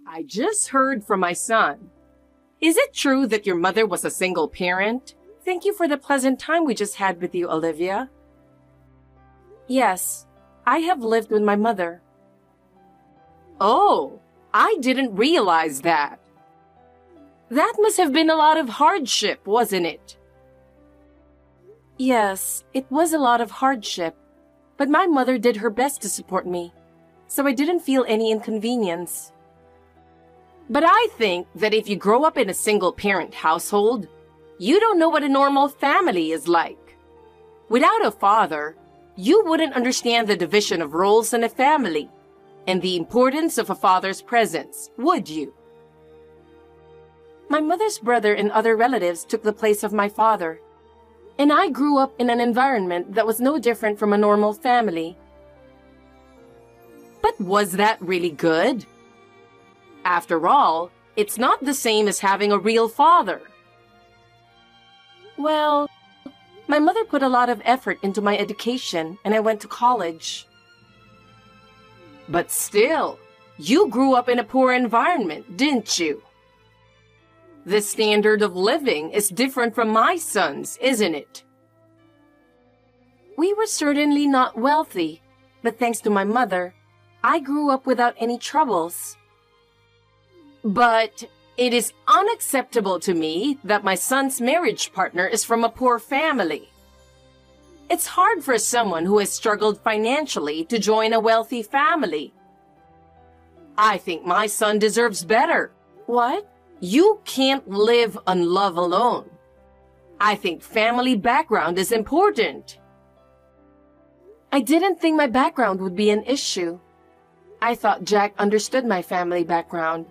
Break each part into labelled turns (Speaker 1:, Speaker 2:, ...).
Speaker 1: I just heard from my son. Is it true that your mother was a single parent? Thank you for the pleasant time we just had with you, Olivia. Yes, I have lived with my mother. Oh, I didn't realize that. That must have been a lot of hardship, wasn't it? Yes, it was a lot of hardship, but my mother did her best to support me, so I didn't feel any inconvenience. But I think that if you grow up in a single-parent household, you don't know what a normal family is like. Without a father, you wouldn't understand the division of roles in a family and the importance of a father's presence, would you? My mother's brother and other relatives took the place of my father, and I grew up in an environment that was no different from a normal family. But was that really good? After all, it's not the same as having a real father. Well, my mother put a lot of effort into my education, and I went to college. But still, you grew up in a poor environment, didn't you? The standard of living is different from my son's, isn't it? We were certainly not wealthy, but thanks to my mother, I grew up without any troubles. But it is unacceptable to me that my son's marriage partner is from a poor family. It's hard for someone who has struggled financially to join a wealthy family. I think my son deserves better. What? You can't live on love alone. I think family background is important. I didn't think my background would be an issue. I thought Jack understood my family background.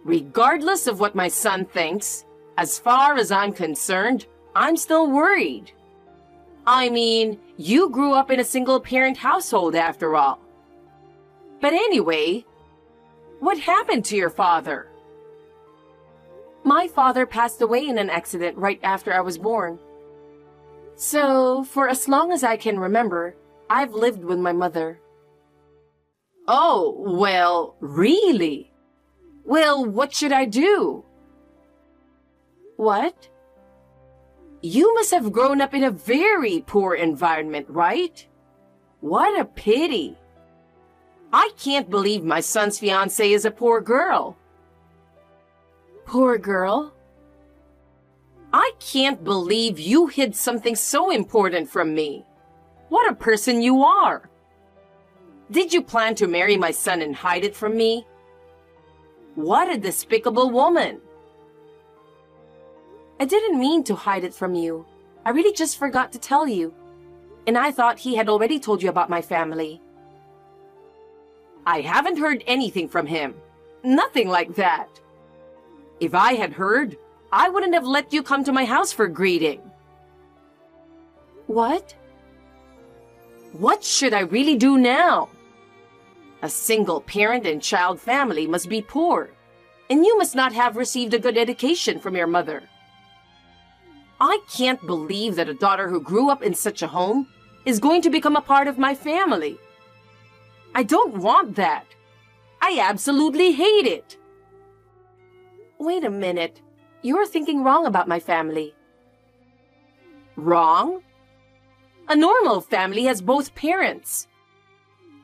Speaker 1: Regardless of what my son thinks, as far as I'm concerned, I'm still worried. I mean, you grew up in a single-parent household after all. But anyway, what happened to your father? My father passed away in an accident right after I was born. So, for as long as I can remember, I've lived with my mother. Oh, well, really? Well, what should I do? What? You must have grown up in a very poor environment, right? What a pity. I can't believe my son's fiancée is a poor girl. Poor girl? I can't believe you hid something so important from me. What a person you are. Did you plan to marry my son and hide it from me? What a despicable woman. I didn't mean to hide it from you. I really just forgot to tell you. And I thought he had already told you about my family. I haven't heard anything from him. Nothing like that. If I had heard, I wouldn't have let you come to my house for greeting. What? What should I really do now? A single parent and child family must be poor, and you must not have received a good education from your mother. I can't believe that a daughter who grew up in such a home is going to become a part of my family. I don't want that. I absolutely hate it. Wait a minute. You're thinking wrong about my family. Wrong? A normal family has both parents.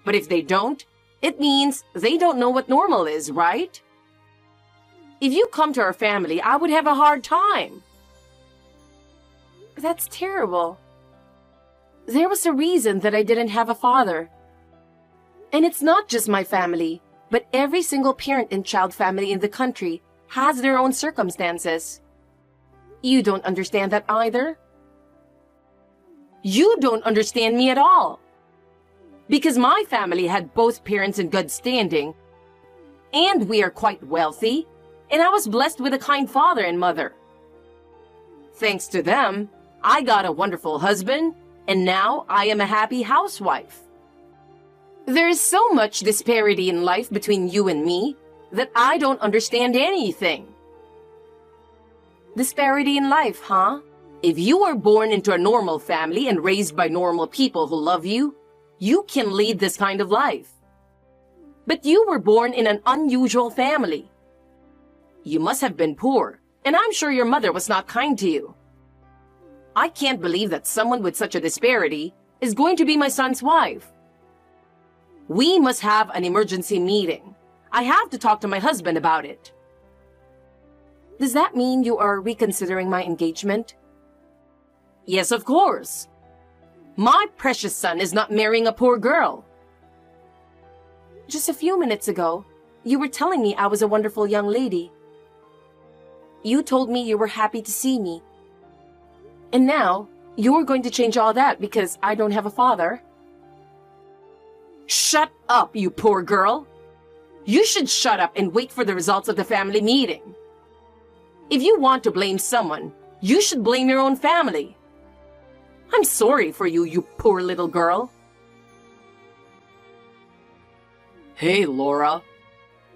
Speaker 1: But if they don't, it means they don't know what normal is, right? If you come to our family, I would have a hard time. That's terrible. There was a reason that I didn't have a father. And it's not just my family, but every single parent and child family in the country has their own circumstances. You don't understand that either? You don't understand me at all. Because my family had both parents in good standing, and we are quite wealthy, and I was blessed with a kind father and mother. Thanks to them, I got a wonderful husband, and now I am a happy housewife. There is so much disparity in life between you and me that I don't understand anything. Disparity in life, huh? If you were born into a normal family and raised by normal people who love you, you can lead this kind of life. But you were born in an unusual family. You must have been poor, and I'm sure your mother was not kind to you. I can't believe that someone with such a disparity is going to be my son's wife. We must have an emergency meeting. I have to talk to my husband about it. Does that mean you are reconsidering my engagement? Yes, of course. My precious son is not marrying a poor girl. Just a few minutes ago, you were telling me I was a wonderful young lady. You told me you were happy to see me. And now, you're going to change all that because I don't have a father? Shut up, you poor girl! You should shut up and wait for the results of the family meeting. If you want to blame someone, you should blame your own family. I'm sorry for you, you poor little girl. Hey, Laura.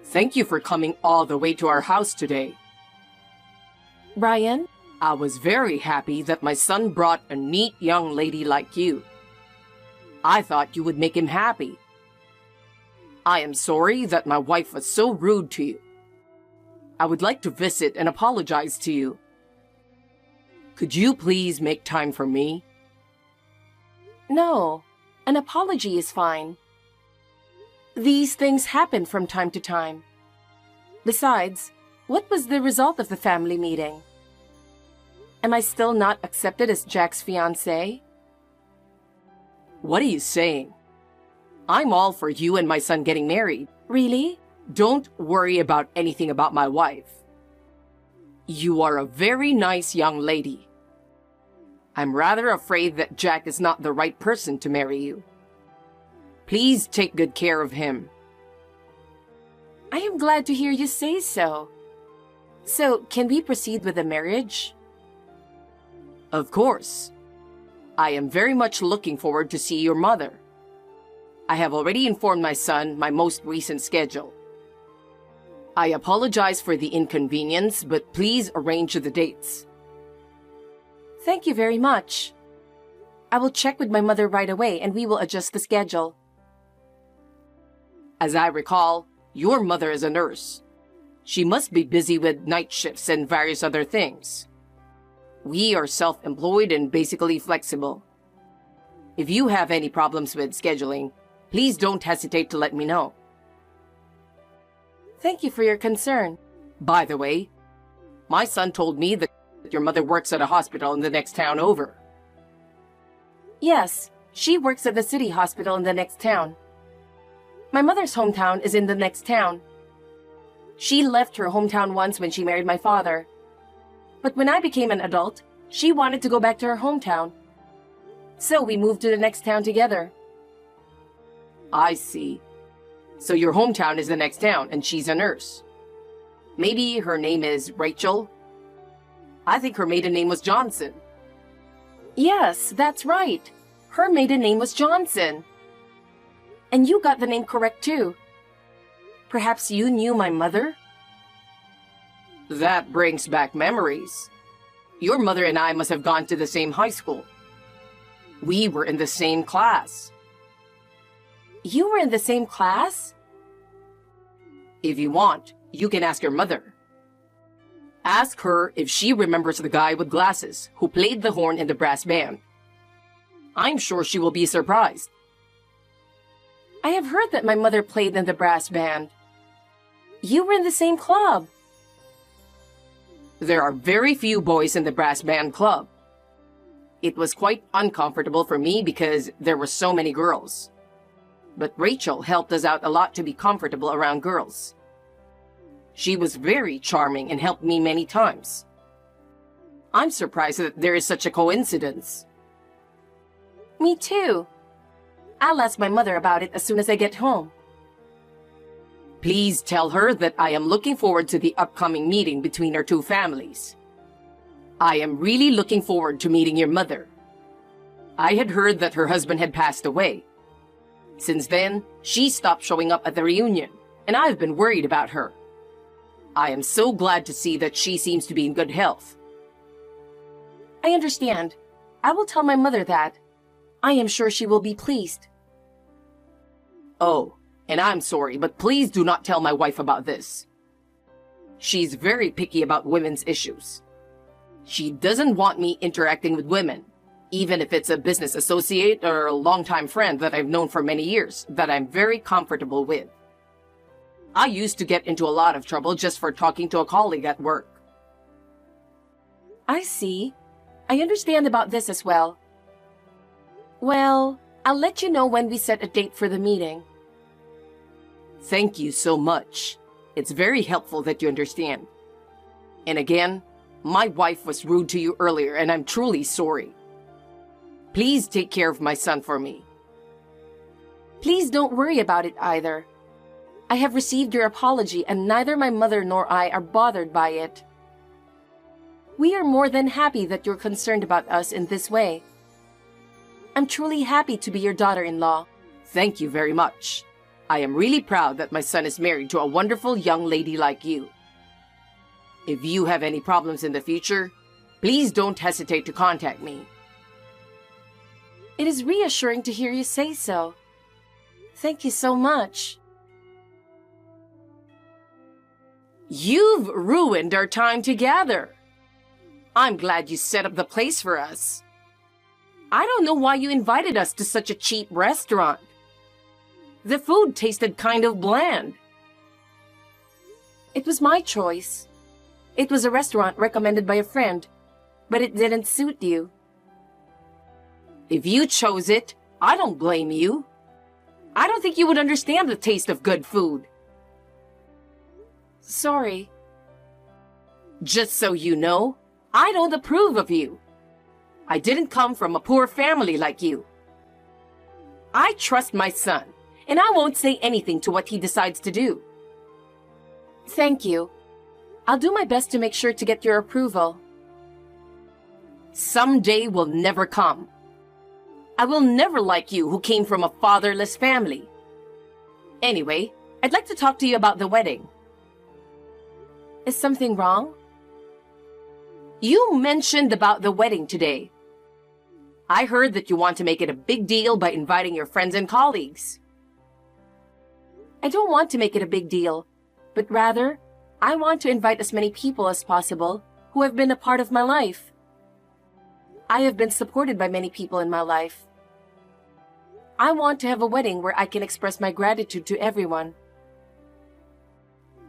Speaker 1: Thank you for coming all the way to our house today. Brian? I was very happy that my son brought a neat young lady like you. I thought you would make him happy. I am sorry that my wife was so rude to you. I would like to visit and apologize to you. Could you please make time for me? No, an apology is fine. These things happen from time to time. Besides, what was the result of the family meeting? Am I still not accepted as Jack's fiancé? What are you saying? I'm all for you and my son getting married. Really? Don't worry about anything about my wife. You are a very nice young lady. I'm rather afraid that Jack is not the right person to marry you. Please take good care of him. I am glad to hear you say so. So, can we proceed with the marriage? Of course. I am very much looking forward to see your mother. I have already informed my son my most recent schedule. I apologize for the inconvenience, but please arrange the dates. Thank you very much. I will check with my mother right away and we will adjust the schedule. As I recall, your mother is a nurse. She must be busy with night shifts and various other things. We are self-employed and basically flexible. If you have any problems with scheduling, please don't hesitate to let me know. Thank you for your concern. By the way, my son told me that your mother works at a hospital in the next town over. Yes, she works at the city hospital in the next town. My mother's hometown is in the next town. She left her hometown once when she married my father. But when I became an adult, she wanted to go back to her hometown. So we moved to the next town together. I see. So your hometown is the next town and she's a nurse. Maybe her name is Rachel? I think her maiden name was Johnson. Yes, that's right. Her maiden name was Johnson. And you got the name correct too. Perhaps you knew my mother? That brings back memories. Your mother and I must have gone to the same high school. We were in the same class. You were in the same class? If you want, you can ask your mother. Ask her if she remembers the guy with glasses who played the horn in the brass band. I'm sure she will be surprised. I have heard that my mother played in the brass band. You were in the same club. There are very few boys in the brass band club. It was quite uncomfortable for me because there were so many girls. But Rachel helped us out a lot to be comfortable around girls. She was very charming and helped me many times. I'm surprised that there is such a coincidence. Me too. I'll ask my mother about it as soon as I get home. Please tell her that I am looking forward to the upcoming meeting between our two families. I am really looking forward to meeting your mother. I had heard that her husband had passed away. Since then, she stopped showing up at the reunion, and I've been worried about her. I am so glad to see that she seems to be in good health. I understand. I will tell my mother that. I am sure she will be pleased. Oh, And I'm sorry, but please do not tell my wife about this. She's very picky about women's issues. She doesn't want me interacting with women, even if it's a business associate or a longtime friend that I've known for many years that I'm very comfortable with. I used to get into a lot of trouble just for talking to a colleague at work.
Speaker 2: I see. I understand about this as well. Well, I'll let you know when we set a date for the meeting.
Speaker 1: Thank you so much. It's very helpful that you understand. And again, my wife was rude to you earlier, and I'm truly sorry. Please take care of my son for me.
Speaker 2: Please don't worry about it either. I have received your apology, and neither my mother nor I are bothered by it. We are more than happy that you're concerned about us in this way. I'm truly happy to be your daughter-in-law.
Speaker 1: Thank you very much. I am really proud that my son is married to a wonderful young lady like you. If you have any problems in the future, please don't hesitate to contact me.
Speaker 2: It is reassuring to hear you say so. Thank you so much.
Speaker 1: You've ruined our time together. I'm glad you set up the place for us. I don't know why you invited us to such a cheap restaurant. The food tasted kind of bland.
Speaker 2: It was my choice. It was a restaurant recommended by a friend, but it didn't suit you.
Speaker 1: If you chose it, I don't blame you. I don't think you would understand the taste of good food.
Speaker 2: Sorry.
Speaker 1: Just so you know, I don't approve of you. I didn't come from a poor family like you. I trust my son, and I won't say anything to what he decides to do.
Speaker 2: Thank you. I'll do my best to make sure to get your approval.
Speaker 1: Someday will never come. I will never like you who came from a fatherless family. Anyway, I'd like to talk to you about the wedding.
Speaker 2: Is something wrong?
Speaker 1: You mentioned about the wedding today. I heard that you want to make it a big deal by inviting your friends and colleagues.
Speaker 2: I don't want to make it a big deal, but rather, I want to invite as many people as possible who have been a part of my life. I have been supported by many people in my life. I want to have a wedding where I can express my gratitude to everyone.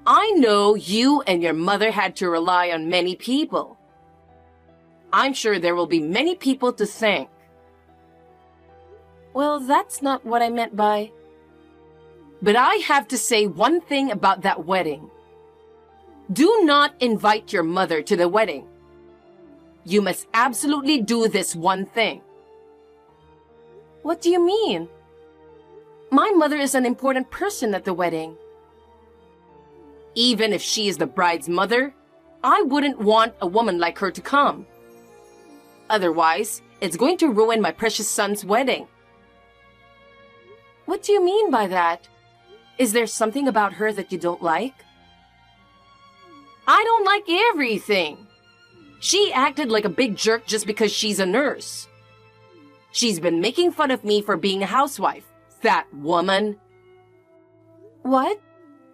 Speaker 1: I know you and your mother had to rely on many people. I'm sure there will be many people to thank.
Speaker 2: Well, that's not what I meant by...
Speaker 1: But I have to say one thing about that wedding. Do not invite your mother to the wedding. You must absolutely do this one thing.
Speaker 2: What do you mean? My mother is an important person at the wedding.
Speaker 1: Even if she is the bride's mother, I wouldn't want a woman like her to come. Otherwise, it's going to ruin my precious son's wedding.
Speaker 2: What do you mean by that? Is there something about her that you don't like?
Speaker 1: I don't like everything. She acted like a big jerk just because she's a nurse. She's been making fun of me for being a housewife, that woman.
Speaker 2: What?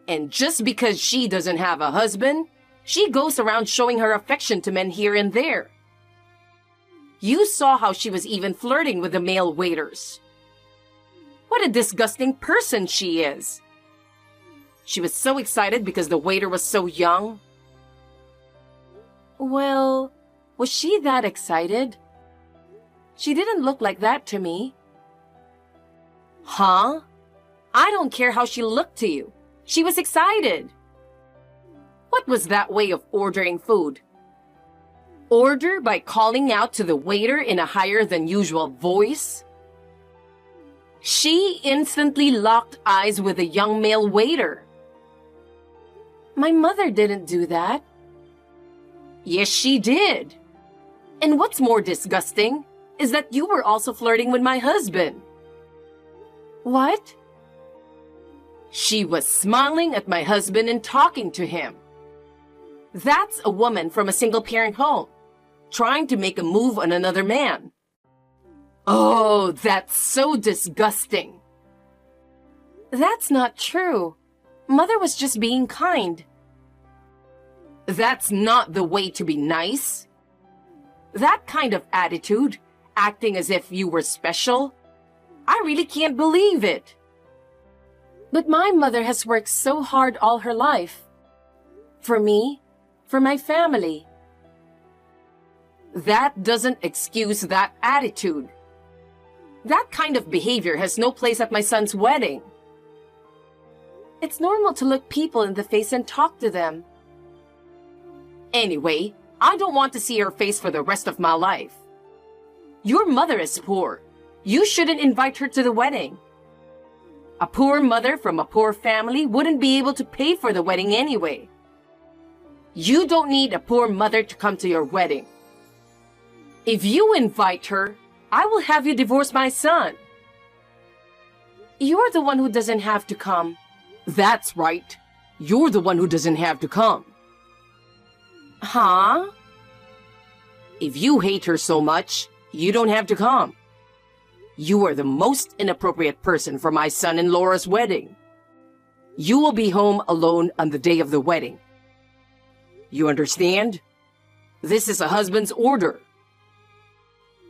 Speaker 1: And just because she doesn't have a husband, she goes around showing her affection to men here and there. You saw how she was even flirting with the male waiters. What a disgusting person she is. She was so excited because the waiter was so young.
Speaker 2: Well, was she that excited? She didn't look like that to me.
Speaker 1: Huh? I don't care how she looked to you. She was excited. What was that way of ordering food? Order by calling out to the waiter in a higher than usual voice? She instantly locked eyes with a young male waiter.
Speaker 2: My mother didn't do that.
Speaker 1: Yes, she did. And what's more disgusting is that you were also flirting with my husband.
Speaker 2: What?
Speaker 1: She was smiling at my husband and talking to him. That's a woman from a single-parent home, trying to make a move on another man. Oh, that's so disgusting.
Speaker 2: That's not true. Mother was just being kind.
Speaker 1: That's not the way to be nice. That kind of attitude, acting as if you were special, I really can't believe it.
Speaker 2: But my mother has worked so hard all her life. For me, for my family.
Speaker 1: That doesn't excuse that attitude. That kind of behavior has no place at my son's wedding.
Speaker 2: It's normal to look people in the face and talk to them.
Speaker 1: Anyway, I don't want to see her face for the rest of my life. Your mother is poor. You shouldn't invite her to the wedding. A poor mother from a poor family wouldn't be able to pay for the wedding anyway. You don't need a poor mother to come to your wedding. If you invite her, I will have you divorce my son.
Speaker 2: You're the one who doesn't have to come.
Speaker 1: That's right. You're the one who doesn't have to come.
Speaker 2: Huh?
Speaker 1: If you hate her so much, you don't have to come. You are the most inappropriate person for my son and Laura's wedding. You will be home alone on the day of the wedding. You understand? This is a husband's order.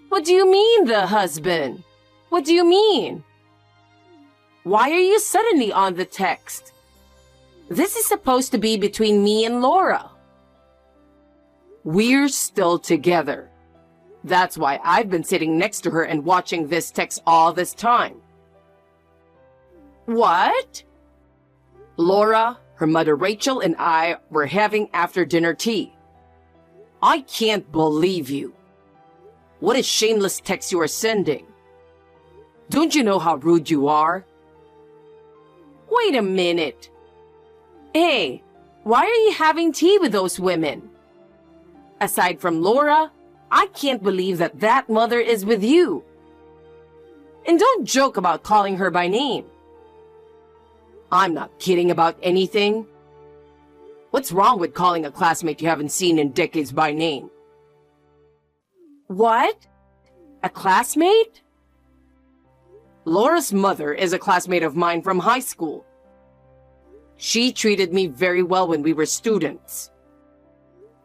Speaker 2: What do you mean, the husband? What do you mean?
Speaker 1: Why are you suddenly on the text? This is supposed to be between me and Laura. We're still together. That's why I've been sitting next to her and watching this text all this time.
Speaker 2: What?
Speaker 1: Laura, her mother Rachel, and I were having after-dinner tea. I can't believe you. What a shameless text you are sending. Don't you know how rude you are?
Speaker 2: Wait a minute. Hey, why are you having tea with those women?
Speaker 1: Aside from Laura, I can't believe that that mother is with you. And don't joke about calling her by name. I'm not kidding about anything. What's wrong with calling a classmate you haven't seen in decades by name?
Speaker 2: What? A classmate?
Speaker 1: Laura's mother is a classmate of mine from high school. She treated me very well when we were students.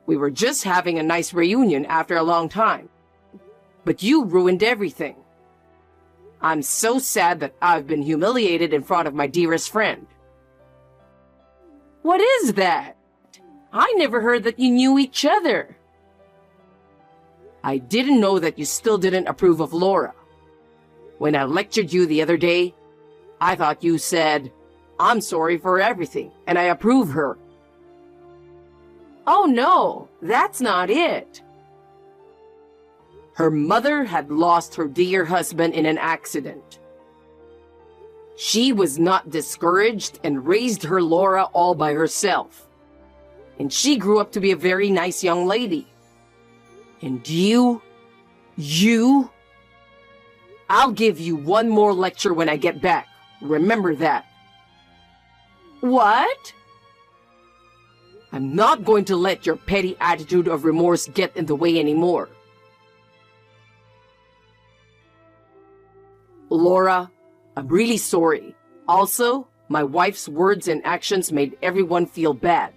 Speaker 1: We were just having a nice reunion after a long time. But you ruined everything. I'm so sad that I've been humiliated in front of my dearest friend.
Speaker 2: What is that? I never heard that you knew each other.
Speaker 1: I didn't know that you still didn't approve of Laura. When I lectured you the other day, I thought you said, "I'm sorry for everything, and I approve her."
Speaker 2: Oh no, that's not it.
Speaker 1: Her mother had lost her dear husband in an accident. She was not discouraged and raised her Laura all by herself. And she grew up to be a very nice young lady. And you, I'll give you one more lecture when I get back. Remember that.
Speaker 2: What?
Speaker 1: I'm not going to let your petty attitude of remorse get in the way anymore. Laura, I'm really sorry. Also, my wife's words and actions made everyone feel bad.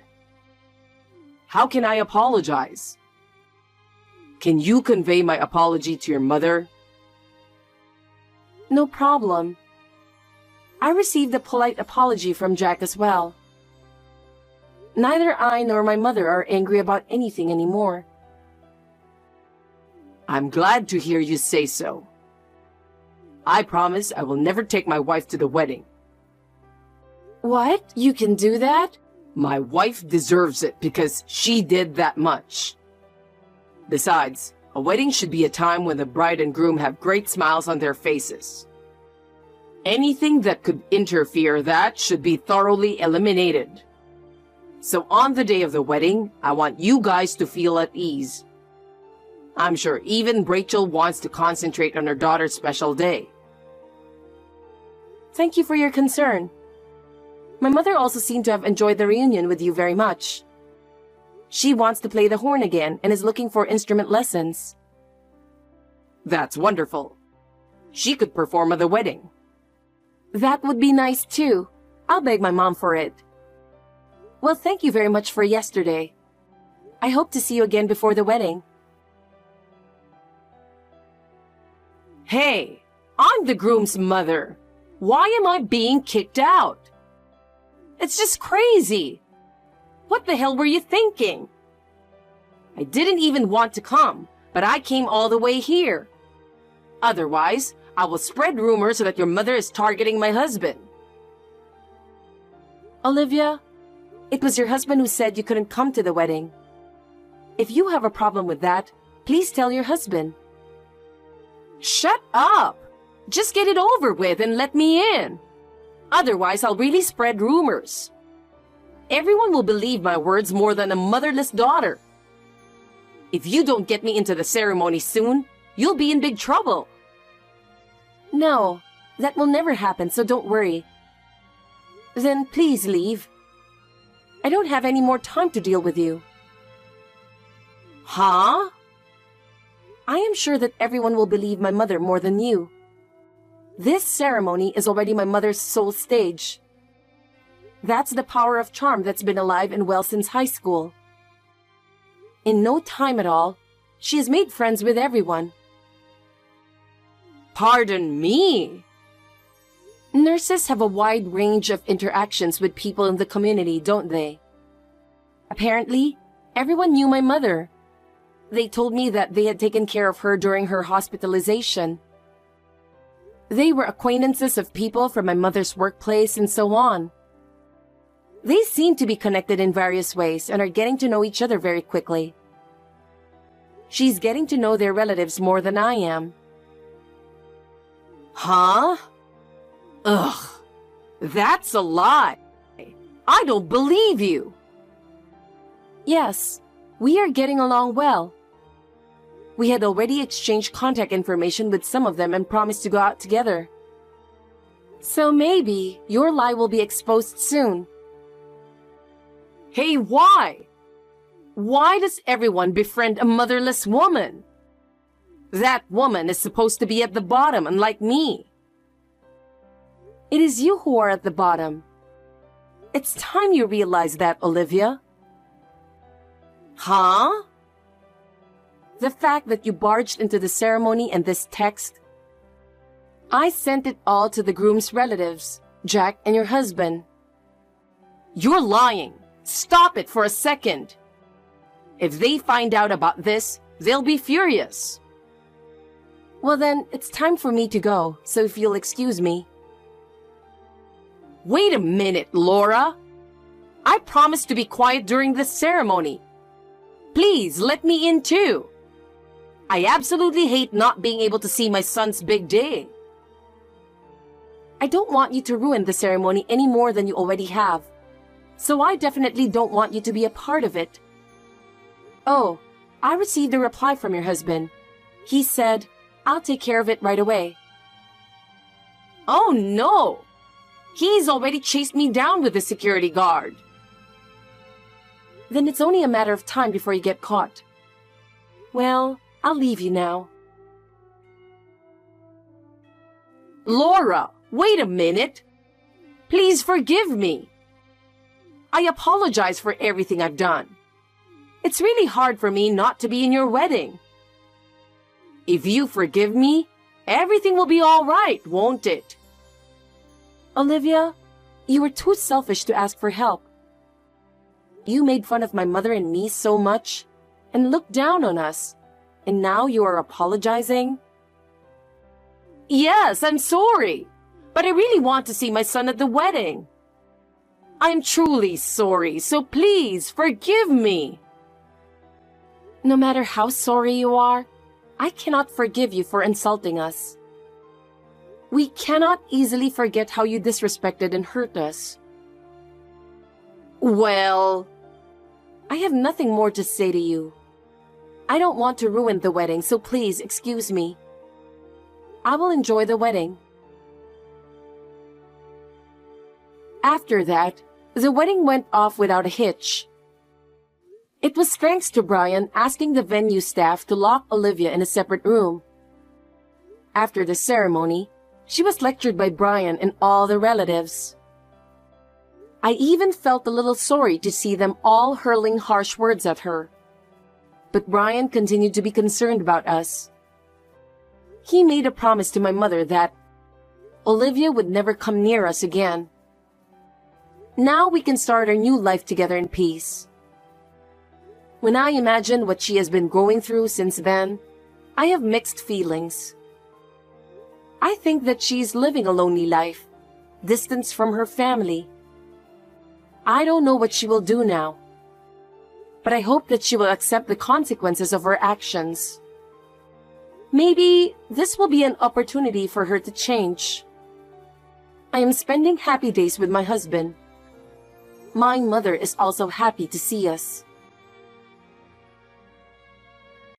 Speaker 1: How can I apologize? Can you convey my apology to your mother?
Speaker 2: No problem. I received a polite apology from Jack as well. Neither I nor my mother are angry about anything anymore.
Speaker 1: I'm glad to hear you say so. I promise I will never take my wife to the wedding.
Speaker 2: What? You can do that?
Speaker 1: My wife deserves it because she did that much. Besides, a wedding should be a time when the bride and groom have great smiles on their faces. Anything that could interfere that should be thoroughly eliminated. So on the day of the wedding, I want you guys to feel at ease. I'm sure even Rachel wants to concentrate on her daughter's special day.
Speaker 2: Thank you for your concern. My mother also seemed to have enjoyed the reunion with you very much. She wants to play the horn again and is looking for instrument lessons.
Speaker 1: That's wonderful. She could perform at the wedding.
Speaker 2: That would be nice too. I'll beg my mom for it. Well, thank you very much for yesterday. I hope to see you again before the wedding.
Speaker 1: Hey, I'm the groom's mother. Why am I being kicked out? It's just crazy. What the hell were you thinking? I didn't even want to come, but I came all the way here. Otherwise, I will spread rumors that your mother is targeting my husband.
Speaker 2: Olivia, it was your husband who said you couldn't come to the wedding. If you have a problem with that, please tell your husband.
Speaker 1: Shut up! Just get it over with and let me in. Otherwise, I'll really spread rumors. Everyone will believe my words more than a motherless daughter. If you don't get me into the ceremony soon, you'll be in big trouble.
Speaker 2: No, that will never happen, so don't worry. Then please leave. I don't have any more time to deal with you.
Speaker 1: Huh?
Speaker 2: I am sure that everyone will believe my mother more than you. This ceremony is already my mother's soul stage. That's the power of charm that's been alive and well since high school. In no time at all, she has made friends with everyone.
Speaker 1: Pardon me?
Speaker 2: Nurses have a wide range of interactions with people in the community, don't they? Apparently, everyone knew my mother. They told me that they had taken care of her during her hospitalization. They were acquaintances of people from my mother's workplace and so on. They seem to be connected in various ways and are getting to know each other very quickly. She's getting to know their relatives more than I am.
Speaker 1: Huh? Ugh. That's a lie. I don't believe you.
Speaker 2: Yes, we are getting along well. We had already exchanged contact information with some of them and promised to go out together. So maybe your lie will be exposed soon.
Speaker 1: Hey, why? Why does everyone befriend a motherless woman? That woman is supposed to be at the bottom, unlike me.
Speaker 2: It is you who are at the bottom. It's time you realize that, Olivia.
Speaker 1: Huh?
Speaker 2: The fact that you barged into the ceremony and this text. I sent it all to the groom's relatives, Jack and your husband.
Speaker 1: You're lying. Stop it for a second. If they find out about this, they'll be furious.
Speaker 2: Well then, it's time for me to go, so if you'll excuse me.
Speaker 1: Wait a minute, Laura. I promised to be quiet during this ceremony. Please, let me in too. I absolutely hate not being able to see my son's big day.
Speaker 2: I don't want you to ruin the ceremony any more than you already have. So I definitely don't want you to be a part of it. Oh, I received a reply from your husband. He said, I'll take care of it right away.
Speaker 1: Oh no! He's already chased me down with the security guard.
Speaker 2: Then it's only a matter of time before you get caught. Well, I'll leave you now.
Speaker 1: Laura, wait a minute. Please forgive me. I apologize for everything I've done. It's really hard for me not to be in your wedding. If you forgive me, everything will be all right, won't it?
Speaker 2: Olivia, you were too selfish to ask for help. You made fun of my mother and me so much and looked down on us. And now you are apologizing?
Speaker 1: Yes, I'm sorry. But I really want to see my son at the wedding. I'm truly sorry, so please forgive me.
Speaker 2: No matter how sorry you are, I cannot forgive you for insulting us. We cannot easily forget how you disrespected and hurt us.
Speaker 1: Well,
Speaker 2: I have nothing more to say to you. I don't want to ruin the wedding, so please excuse me. I will enjoy the wedding. After that, the wedding went off without a hitch. It was thanks to Brian asking the venue staff to lock Olivia in a separate room. After the ceremony, She was lectured by Brian and all the relatives. I even felt a little sorry to see them all hurling harsh words at her. But Brian continued to be concerned about us. He made a promise to my mother that Olivia would never come near us again. Now we can start our new life together in peace. When I imagine what she has been going through since then, I have mixed feelings. I think that she's living a lonely life, distanced from her family. I don't know what she will do now, but I hope that she will accept the consequences of her actions. Maybe this will be an opportunity for her to change. I am spending happy days with my husband. My mother is also happy to see us.